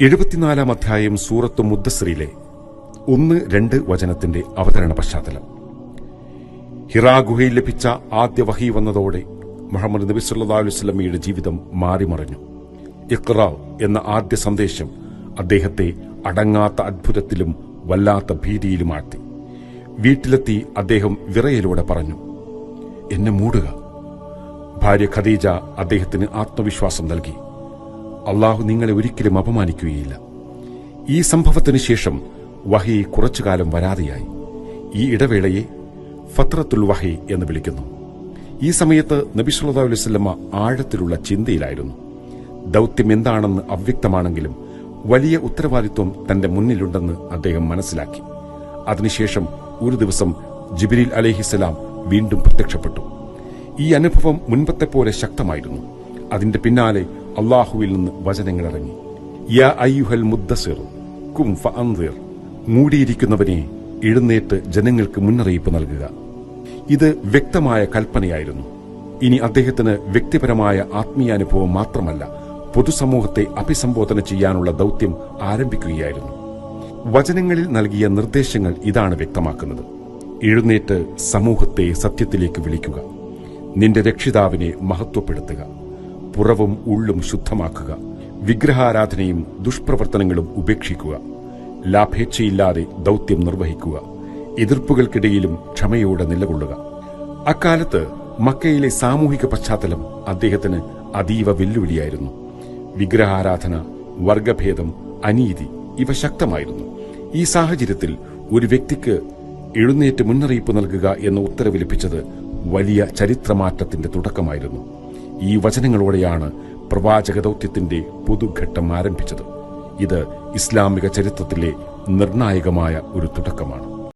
74-ാം അധ്യായം സൂറത്ത് മുദ്ദസ്സിറിലെ 1-2 വചനത്തിന്റെ അവതരണ പശ്ചാത്തലം. ഹിറാ ഗുഹയിൽ ലഭിച്ച ആദ്യ വഹി വന്നതോടെ മുഹമ്മദ് നബി സല്ലല്ലാഹു അലൈഹി വസല്ലമയുടെ ജീവിതം മാറിമറിഞ്ഞു. ഇഖ്റ എന്ന ആദ്യ സന്ദേശം അദ്ദേഹത്തെ അടങ്ങാത്ത അത്ഭുതത്തിലും വല്ലാത്ത ഭീതിയിലുമാഴ്ത്തി. വീട്ടിലെത്തി അദ്ദേഹം വിറയലോടെ പറഞ്ഞു, എന്നെ മൂടുക. ഭാര്യ ഖദീജ അദ്ദേഹത്തിന് ആത്മവിശ്വാസം നൽകി. അള്ളാഹു നിങ്ങളെ ഒരിക്കലും അപമാനിക്കുകയില്ല. ഈ സംഭവത്തിന് ശേഷം വഹി കുറച്ചുകാലം വരാതെയായി. ഈ ഇടവേളയെ ഫത്രത്തുൽ വഹി എന്ന് വിളിക്കുന്നു. ഈ സമയത്ത് നബി സല്ലല്ലാഹു അലൈഹി വസല്ലമ ആഴത്തിലുള്ള ചിന്തയിലായിരുന്നു. ദൌത്യം എന്താണെന്ന് അവ്യക്തമാണെങ്കിലും വലിയ ഉത്തരവാദിത്വം തന്റെ മുന്നിലുണ്ടെന്ന് അദ്ദേഹം മനസ്സിലാക്കി. അതിനുശേഷം ഒരു ദിവസം ജിബ്രീൽ അലൈഹിസ്സലാം വീണ്ടും പ്രത്യക്ഷപ്പെട്ടു. ഈ അനുഭവം മുൻപത്തെ പോലെ ശക്തമായിരുന്നു. അതിന്റെ പിന്നാലെ അള്ളാഹുവിൽ നിന്ന് വചനങ്ങളിറങ്ങി. യാ അയ്യുഹൽ മുദ്ദസ്സിർ ഖും ഫഅൻദിർ, മൂടിയിരിക്കുന്നവനെ എഴുന്നേറ്റ് ജനങ്ങൾക്ക് മുന്നറിയിപ്പ് നൽകുക. ഇത് വ്യക്തമായ കൽപ്പനയായിരുന്നു. ഇനി അദ്ദേഹത്തിന് വ്യക്തിപരമായ ആത്മീയാനുഭവം മാത്രമല്ല, പൊതുസമൂഹത്തെ അഭിസംബോധന ചെയ്യാനുള്ള ദൌത്യം ആരംഭിക്കുകയായിരുന്നു. വചനങ്ങളിൽ നൽകിയ നിർദ്ദേശങ്ങൾ ഇതാണ് വ്യക്തമാക്കുന്നത്. എഴുന്നേറ്റ് സമൂഹത്തെ സത്യത്തിലേക്ക് വിളിക്കുക. നിന്റെ രക്ഷിതാവിനെ മഹത്വപ്പെടുത്തുക. പുറവും ഉള്ളും ശുദ്ധമാക്കുക. വിഗ്രഹാരാധനയും ദുഷ്പ്രവർത്തനങ്ങളും ഉപേക്ഷിക്കുക. ലാഭേച്ഛയില്ലാതെ ദൌത്യം നിർവഹിക്കുക. എതിർപ്പുകൾക്കിടയിലും ക്ഷമയോടെ നിലകൊള്ളുക. അക്കാലത്ത് മക്കയിലെ സാമൂഹിക പശ്ചാത്തലം അദ്ദേഹത്തിന് അതീവ വെല്ലുവിളിയായിരുന്നു. വിഗ്രഹാരാധന, വർഗഭേദം, അനീതി ഇവ ശക്തമായിരുന്നു. ഈ സാഹചര്യത്തിൽ ഒരു വ്യക്തിക്ക് എഴുന്നേറ്റ് മുന്നറിയിപ്പ് നൽകുക എന്ന ഉത്തരവ് ലഭിച്ചത് വലിയ ചരിത്രമാറ്റത്തിന്റെ തുടക്കമായിരുന്നു. ഈ വചനങ്ങളോടെയാണ് പ്രവാചക ദൌത്യത്തിന്റെ പുതുഘട്ടം ആരംഭിച്ചത്. ഇത് ഇസ്ലാമിക ചരിത്രത്തിലെ നിർണായകമായ ഒരു തുടക്കമാണ്.